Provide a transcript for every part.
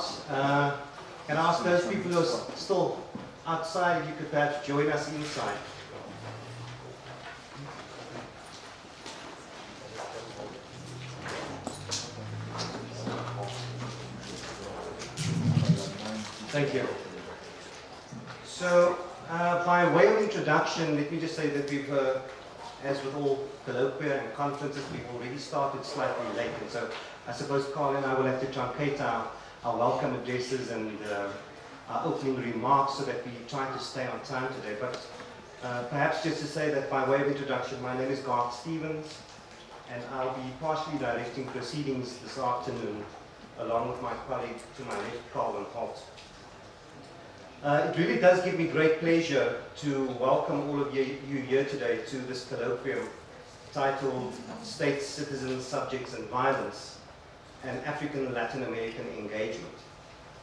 start, can I ask those people who are still outside if you could perhaps join us inside? Thank you. So, by way of introduction, let me just say that we've, as with all colloquia and conferences, we've already started slightly late, and so I suppose Karl and I will have to truncate our welcome addresses and our opening remarks so that we try to stay on time today. But perhaps just to say that by way of introduction, my name is Garth Stevens, and I'll be partially directing proceedings this afternoon, along with my colleague to my left, Karl and Holdt. It really does give me great pleasure to welcome all of you here today to this colloquium titled States, Citizens, Subjects and Violence, an African Latin American Engagement.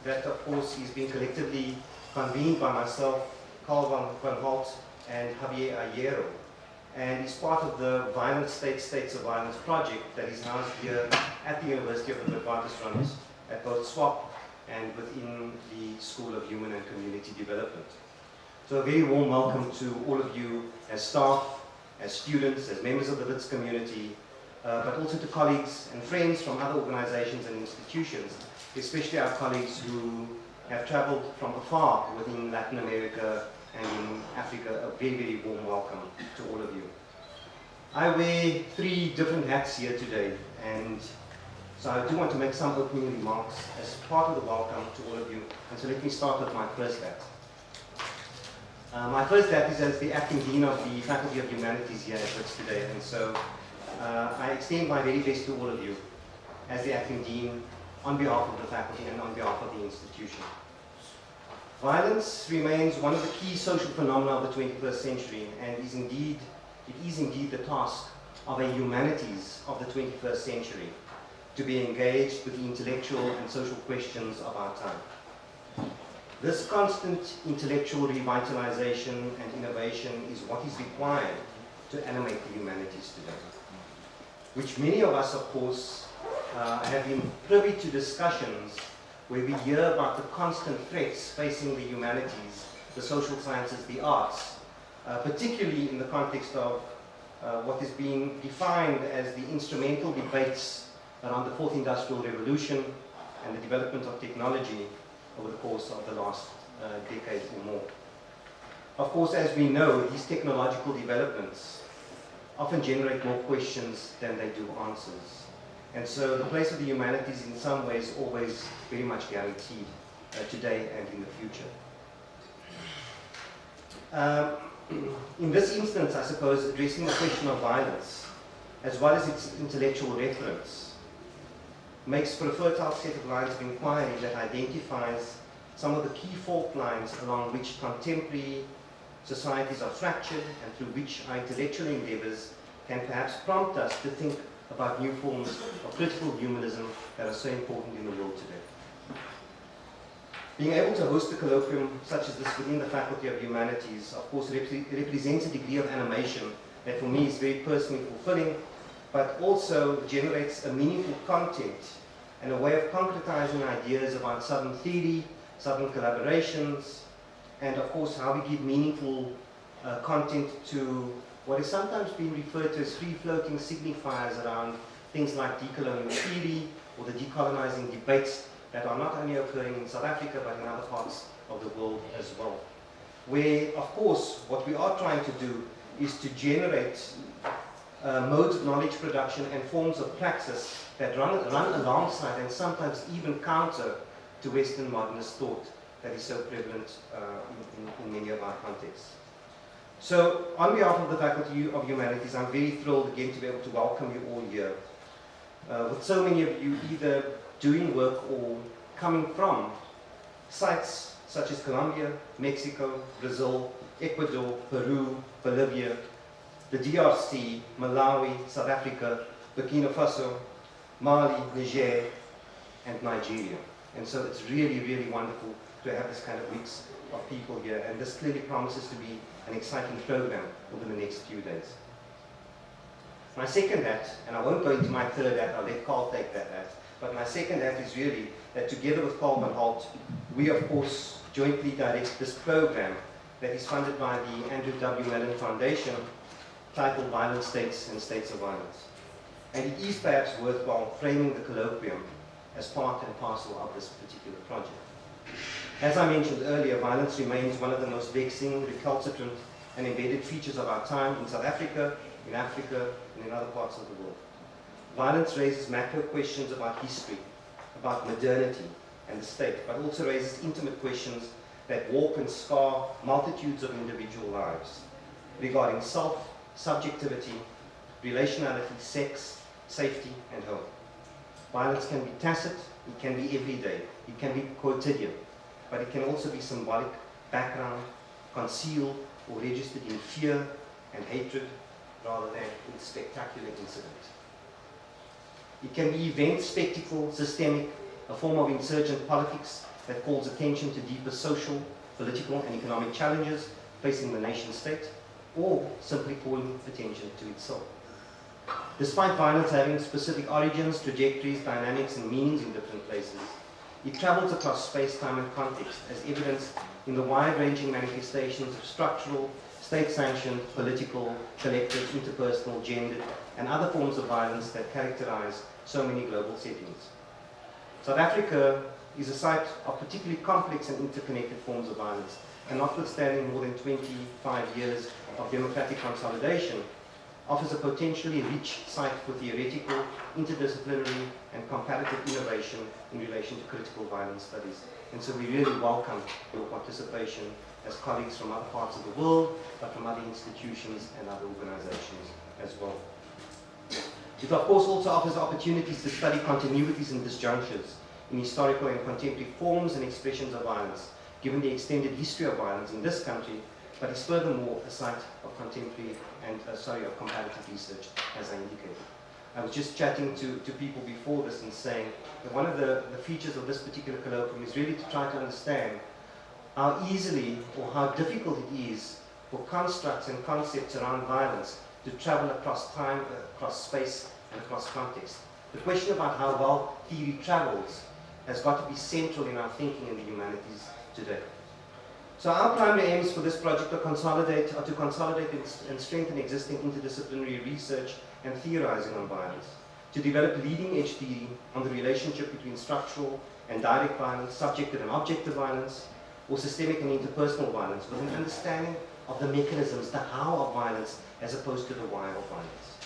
That, of course, is being collectively convened by myself, Karl van Holdt, and Javier Ayero, and is part of the Violent States, States of Violence project that is now here at the University of the Witwatersrand at both SWAP and within the School of Human and Community Development. So a very warm welcome to all of you as staff, as students, as members of the WITS community, but also to colleagues and friends from other organizations and institutions, especially our colleagues who have traveled from afar within Latin America and in Africa. A very, very warm welcome to all of you. I wear 3 different hats here today, and so I do want to make some opening remarks as part of the welcome to all of you. And so let me start with my first hat. My first hat is as the acting dean of the Faculty of Humanities here at WITS today. And so I extend my very best to all of you as the acting dean on behalf of the faculty and on behalf of the institution. Violence remains one of the key social phenomena of the 21st century, and it is indeed the task of a humanities of the 21st century to be engaged with the intellectual and social questions of our time. This constant intellectual revitalization and innovation is what is required to animate the humanities today, which many of us, of course, have been privy to discussions where we hear about the constant threats facing the humanities, the social sciences, the arts, particularly in the context of what is being defined as the instrumental debates around the 4th Industrial Revolution and the development of technology over the course of the last decade or more. Of course, as we know, these technological developments often generate more questions than they do answers. And so the place of the humanities in some ways always very much guaranteed today and in the future. In this instance, I suppose, addressing the question of violence, as well as its intellectual reference, makes for a fertile set of lines of inquiry that identifies some of the key fault lines along which contemporary societies are fractured and through which our intellectual endeavors can perhaps prompt us to think about new forms of critical humanism that are so important in the world today. Being able to host a colloquium such as this within the Faculty of Humanities, of course, represents a degree of animation that for me is very personally fulfilling, but also generates a meaningful content and a way of concretizing ideas about Southern theory, Southern collaborations, and of course how we give meaningful content to what is sometimes being referred to as free-floating signifiers around things like decolonial theory or the decolonizing debates that are not only occurring in South Africa but in other parts of the world as well. Where, of course, what we are trying to do is to generate modes of knowledge production and forms of praxis that run alongside and sometimes even counter to Western modernist thought that is so prevalent in many of our contexts. So, on behalf of the Faculty of Humanities, I'm very thrilled again to be able to welcome you all here. With so many of you either doing work or coming from sites such as Colombia, Mexico, Brazil, Ecuador, Peru, Bolivia, the DRC, Malawi, South Africa, Burkina Faso, Mali, Niger, and Nigeria. And so it's really, really wonderful to have this kind of mix of people here, and this clearly promises to be an exciting program over the next few days. My second hat, and I won't go into my third hat, I'll let Karl take that hat, But my second hat is really that together with Karl and Holdt, we of course jointly direct this program that is funded by the Andrew W. Mellon Foundation, titled Violent States and States of Violence. And it is perhaps worthwhile framing the colloquium as part and parcel of this particular project. As I mentioned earlier, violence remains one of the most vexing, recalcitrant, and embedded features of our time in South Africa, and in other parts of the world. Violence raises macro questions about history, about modernity and the state, but also raises intimate questions that warp and scar multitudes of individual lives regarding self, subjectivity, relationality, sex, safety, and home. Violence can be tacit, it can be everyday, it can be quotidian, but it can also be symbolic, background, concealed, or registered in fear and hatred rather than in spectacular incident. It can be event, spectacle, systemic, a form of insurgent politics that calls attention to deeper social, political, and economic challenges facing the nation state, or simply calling attention to itself. Despite violence having specific origins, trajectories, dynamics, and meanings in different places, it travels across space, time, and context, as evidenced in the wide-ranging manifestations of structural, state-sanctioned, political, collective, interpersonal, gendered, and other forms of violence that characterize so many global settings. South Africa is a site of particularly complex and interconnected forms of violence, and notwithstanding more than 25 years of democratic consolidation, offers a potentially rich site for theoretical, interdisciplinary, and comparative innovation in relation to critical violence studies. And so we really welcome your participation as colleagues from other parts of the world, but from other institutions and other organizations as well. It of course also offers opportunities to study continuities and disjunctures in historical and contemporary forms and expressions of violence, given the extended history of violence in this country, but is furthermore a site of contemporary and, of comparative research, as I indicated. I was just chatting to people before this and saying that one of the features of this particular colloquium is really to try to understand how easily or how difficult it is for constructs and concepts around violence to travel across time, across space, and across context. The question about how well theory travels has got to be central in our thinking in the humanities today. So our primary aims for this project are to consolidate and strengthen existing interdisciplinary research and theorizing on violence, to develop leading-edge theory on the relationship between structural and direct violence, subjective and objective violence, or systemic and interpersonal violence, with an understanding of the mechanisms, the how of violence, as opposed to the why of violence.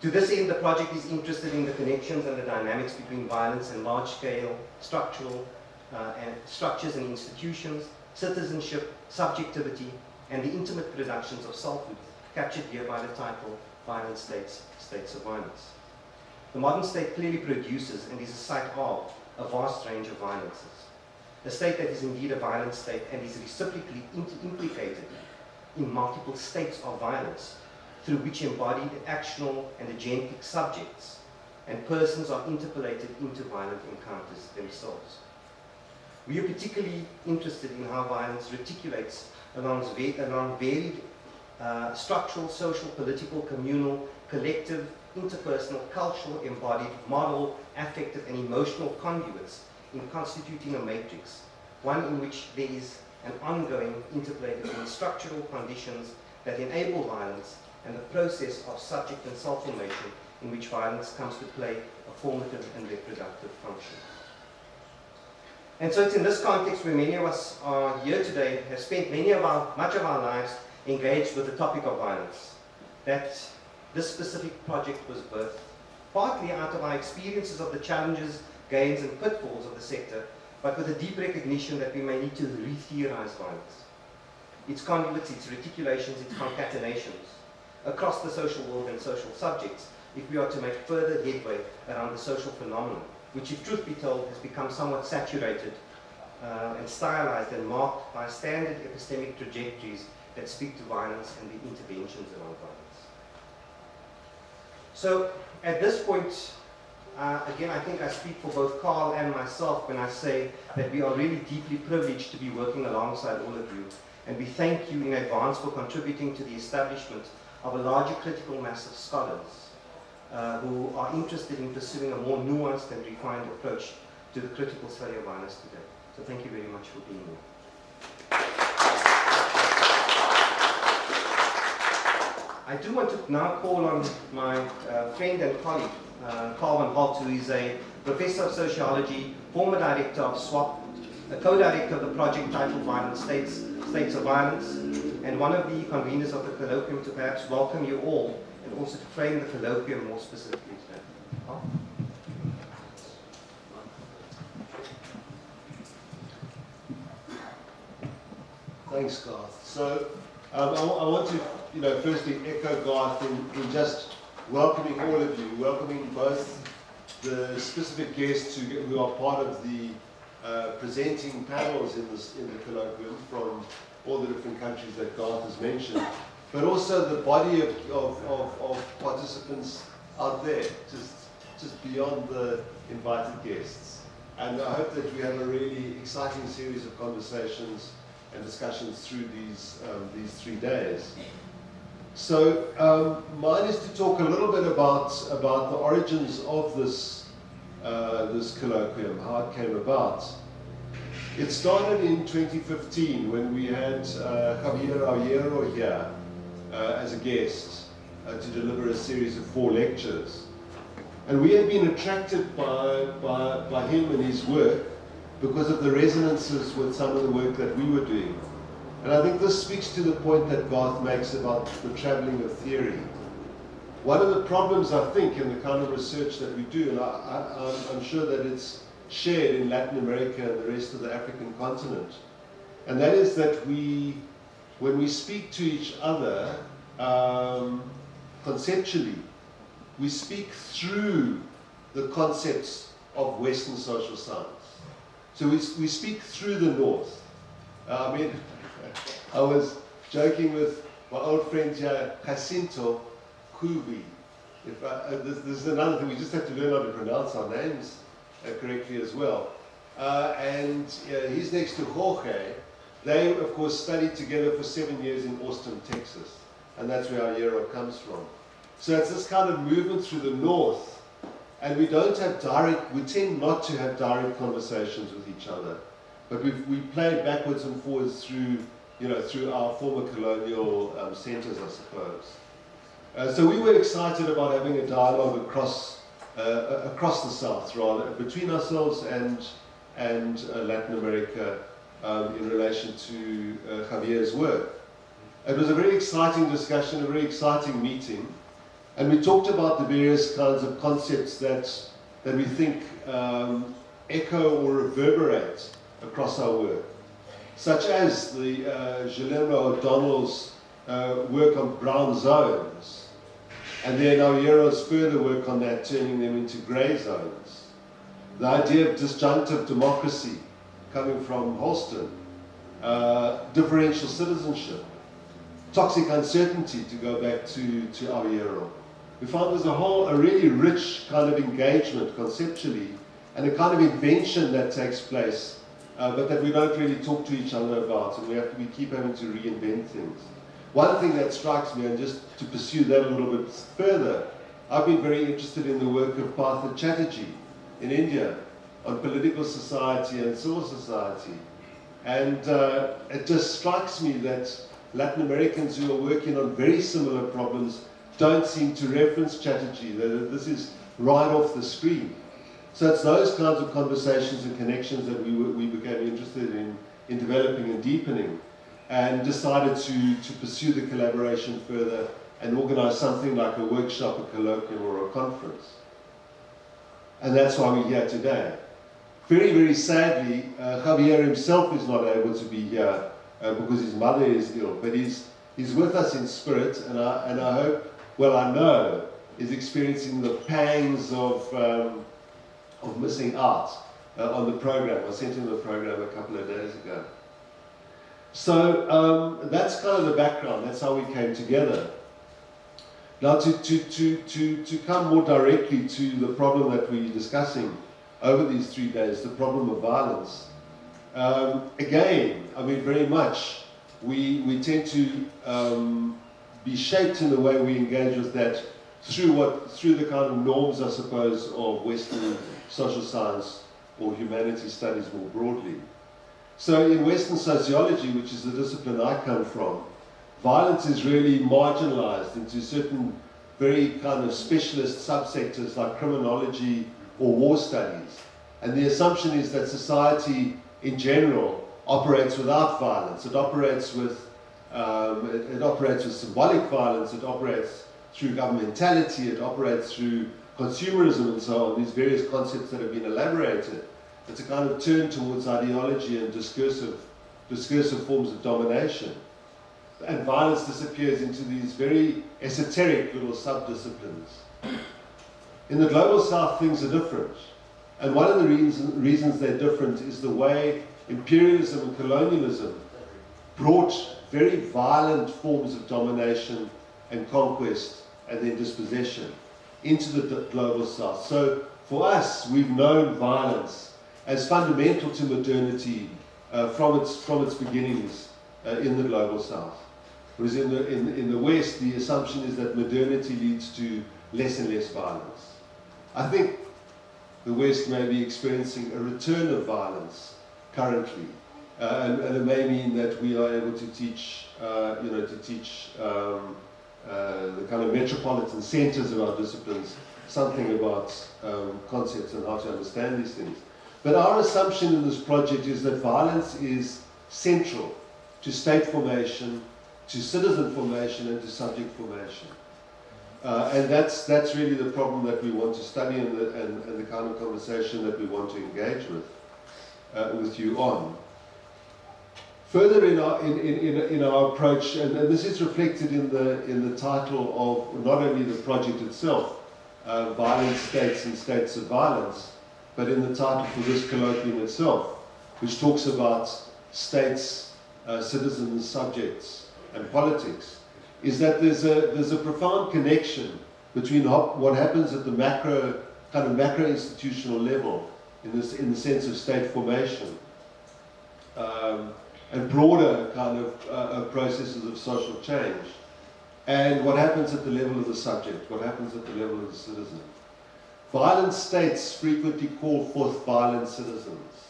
To this end, the project is interested in the connections and the dynamics between violence and large-scale structural and structures and institutions, citizenship, subjectivity, and the intimate productions of selfhood, captured here by the title, Violent States, States of Violence. The modern state clearly produces and is a site of a vast range of violences. A state that is indeed a violent state and is reciprocally implicated in multiple states of violence, through which embodied actional and agentic subjects and persons are interpolated into violent encounters themselves. We are particularly interested in how violence reticulates along varied structural, social, political, communal, collective, interpersonal, cultural, embodied, moral, affective, and emotional conduits in constituting a matrix, one in which there is an ongoing interplay between structural conditions that enable violence and the process of subject and self-formation in which violence comes to play a formative and reproductive function. And so it's in this context where many of us are here today, have spent much of our lives engaged with the topic of violence, that this specific project was birthed, partly out of our experiences of the challenges, gains, and pitfalls of the sector, but with a deep recognition that we may need to re-theorize violence. Its conduits, its reticulations, its concatenations across the social world and social subjects, if we are to make further headway around the social phenomenon, which, if truth be told, has become somewhat saturated and stylized and marked by standard epistemic trajectories that speak to violence and the interventions around violence. So, at this point, again, I think I speak for both Karl and myself when I say that we are really deeply privileged to be working alongside all of you, and we thank you in advance for contributing to the establishment of a larger critical mass of scholars who are interested in pursuing a more nuanced and refined approach to the critical study of violence today. So thank you very much for being here. I do want to now call on my friend and colleague, Karl Holdt, who is a professor of sociology, former director of SWAP, a co-director of the project titled Violent States of Violence, and one of the conveners of the colloquium, to perhaps welcome you all and also to frame the colloquium more specifically today. Karl? Thanks, Garth. So I want to, firstly echo Garth in just welcoming all of you, welcoming both the specific guests who are part of the presenting panels in the colloquium from all the different countries that Garth has mentioned, but also the body of participants out there, just beyond the invited guests. And I hope that we have a really exciting series of conversations and discussions through these 3 days. So mine is to talk a little bit about the origins of this colloquium, how it came about. It started in 2015 when we had Javier Aguero here as a guest to deliver a series of 4 lectures. And we had been attracted by him and his work because of the resonances with some of the work that we were doing. And I think this speaks to the point that Garth makes about the travelling of theory. One of the problems, I think, in the kind of research that we do, and I'm sure that it's shared in Latin America and the rest of the African continent, and that is that when we speak to each other conceptually, we speak through the concepts of Western social science. So we speak through the North. I mean, I was joking with my old friend here, Jacinto Kubi. This is another thing, we just have to learn how to pronounce our names correctly as well. And he's next to Jorge. They, of course, studied together for 7 years in Austin, Texas. And that's where our Aguero comes from. So it's this kind of movement through the North. And we tend not to have direct conversations with each other. But we play backwards and forwards through our former colonial centers, I suppose. So we were excited about having a dialogue across the South, rather, between ourselves and Latin America in relation to Javier's work. It was a very exciting discussion, a very exciting meeting, and we talked about the various kinds of concepts that we think echo or reverberate across our work, such as the Guillermo O'Donnell's work on brown zones, and then Aguero's further work on that, turning them into grey zones. The idea of disjunctive democracy coming from Holston, differential citizenship, toxic uncertainty, to go back to Aguero. We found there's a really rich kind of engagement conceptually, and a kind of invention that takes place, but that we don't really talk to each other about, and we keep having to reinvent things. One thing that strikes me, and just to pursue that a little bit further, I've been very interested in the work of Partha Chatterjee in India on political society and civil society. And it just strikes me that Latin Americans who are working on very similar problems don't seem to reference Chatterjee, that this is right off the screen. So it's those kinds of conversations and connections that we became interested in developing and deepening, and decided to pursue the collaboration further and organize something like a workshop, a colloquium, or a conference. And that's why we're here today. Very, very sadly, Javier himself is not able to be here because his mother is ill, but he's with us in spirit, and I hope, well, I know, is experiencing the pangs of missing out on the program. I sent him the program a couple of days ago. So that's kind of the background. That's how we came together. Now, to come more directly to the problem that we're discussing over these 3 days, the problem of violence. Again, I mean, very much, we tend to be shaped in the way we engage with that through the kind of norms, I suppose, of Western social science or humanities studies more broadly. So in Western sociology, which is the discipline I come from, violence is really marginalized into certain very kind of specialist subsectors like criminology or war studies. And the assumption is that society in general operates without violence. It operates with symbolic violence, it operates through governmentality, it operates through consumerism and so on, these various concepts that have been elaborated. It's a kind of turn towards ideology and discursive forms of domination. And violence disappears into these very esoteric little sub-disciplines. In the Global South, things are different. And one of the reasons they're different is the way imperialism and colonialism brought very violent forms of domination and conquest and then dispossession into the Global South. So for us, we've known violence as fundamental to modernity from its beginnings in the Global South. Whereas in the West, the assumption is that modernity leads to less and less violence. I think the West may be experiencing a return of violence currently, and it may mean that we are able to teach, the kind of metropolitan centers of our disciplines something about concepts and how to understand these things. But our assumption in this project is that violence is central to state formation, to citizen formation, and to subject formation. And that's really the problem that we want to study and the kind of conversation that we want to engage with you on. Further in our approach, and this is reflected in the title of not only the project itself, Violent States and States of Violence, but in the title for this colloquium itself, which talks about states, citizens, subjects, and politics, is that there's a profound connection between what happens at the macro institutional level, in the sense of state formation, and broader kind of processes of social change, and what happens at the level of the subject, what happens at the level of the citizen. Violent states frequently call forth violent citizens.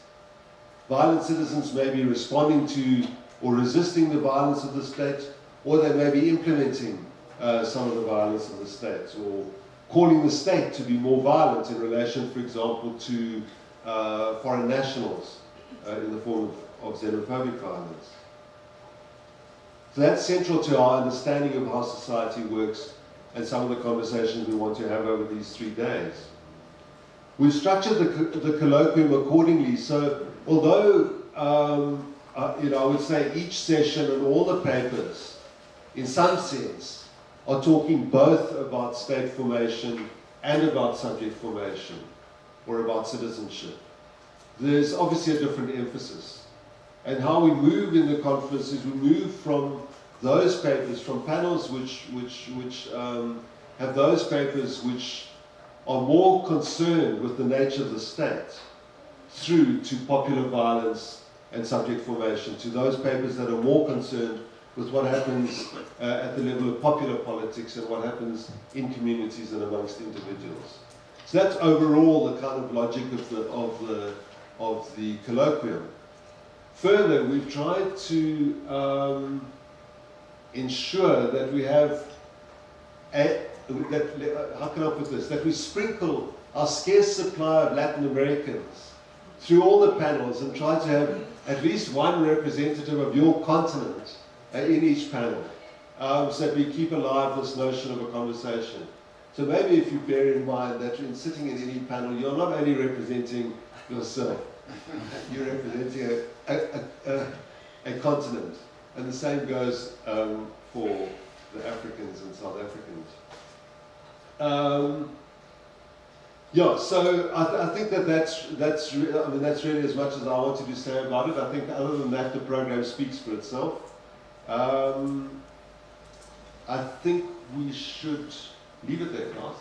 Violent citizens may be responding to or resisting the violence of the state, or they may be implementing some of the violence of the state, or calling the state to be more violent in relation, for example, to foreign nationals in the form of xenophobic violence. So that's central to our understanding of how society works and some of the conversations we want to have over these 3 days. We've structured the colloquium accordingly, so although I would say each session and all the papers, in some sense, are talking both about state formation and about subject formation, or about citizenship. There's obviously a different emphasis. And how we move in the conference is we move from those papers, from panels which have those papers which are more concerned with the nature of the state, through to popular violence and subject formation, to those papers that are more concerned with what happens at the level of popular politics and what happens in communities and amongst individuals. So that's overall the kind of logic of the colloquium. Further, we've tried to ensure that we have how can I put this? That we sprinkle our scarce supply of Latin Americans through all the panels and try to have at least one representative of your continent in each panel, so that we keep alive this notion of a conversation. So maybe if you bear in mind that in sitting in any panel, you're not only representing yourself, you're representing a continent. And the same goes for the Africans and South Africans. So I think that's really as much as I wanted to say about it. I think other than that, the program speaks for itself. I think we should leave it there, Garth.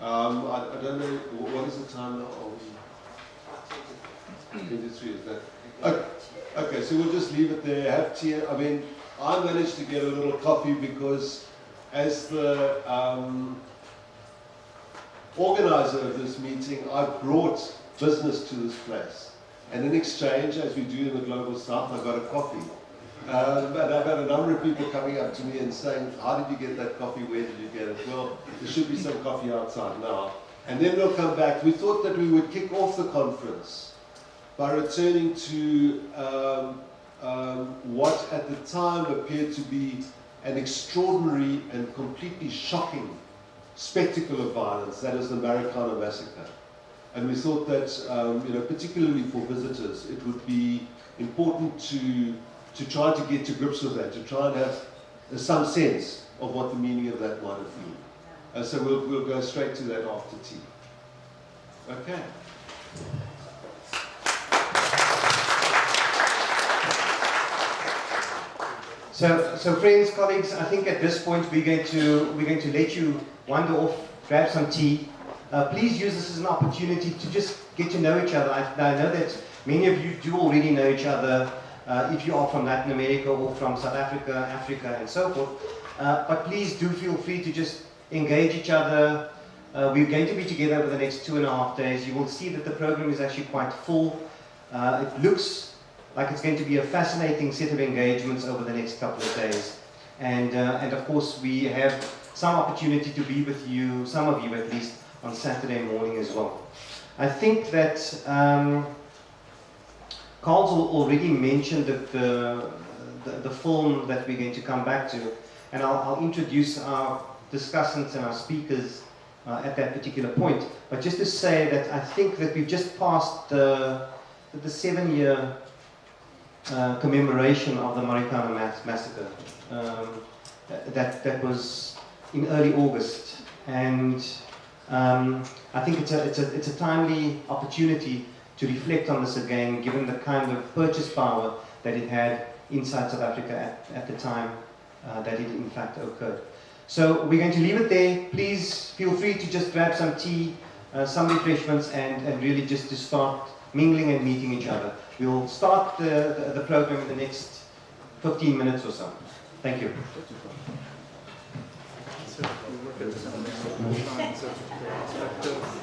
I don't know, what is the time now? 23, is that? Okay, so we'll just leave it there, have tea. I mean, I managed to get a little coffee because as the organizer of this meeting, I brought business to this place. And in exchange, as we do in the Global South, I got a coffee. But I've had a number of people coming up to me and saying, how did you get that coffee? Where did you get it? Well, there should be some coffee outside now. And then we'll come back. We thought that we would kick off the conference by returning to what at the time appeared to be an extraordinary and completely shocking spectacle of violence, that is the Marikana massacre. And we thought that, particularly for visitors, it would be important to try to get to grips with that, to try and have some sense of what the meaning of that might have been. And so we'll go straight to that after tea. Okay. So friends, colleagues, I think at this point we're going to let you wander off, grab some tea. Please use this as an opportunity to just get to know each other. I know that many of you do already know each other, if you are from Latin America or from South Africa, Africa, and so forth. But please do feel free to just engage each other. We're going to be together over the next 2.5 days. You will see that the program is actually quite full. It looks like it's going to be a fascinating set of engagements over the next couple of days. And of course, we have some opportunity to be with you, some of you at least, on Saturday morning as well. I think that Karl's already mentioned the film that we're going to come back to, and I'll introduce our discussants and our speakers at that particular point. But just to say that I think that we've just passed the 7-year commemoration of the Marikana massacre. That was in early August, and I think it's a timely opportunity to reflect on this again, given the kind of purchase power that it had inside South Africa at the time that it in fact occurred. So we're going to leave it there. Please feel free to just grab some tea, some refreshments, and really just to start mingling and meeting each other. We'll start the program in the next 15 minutes or so. Thank you.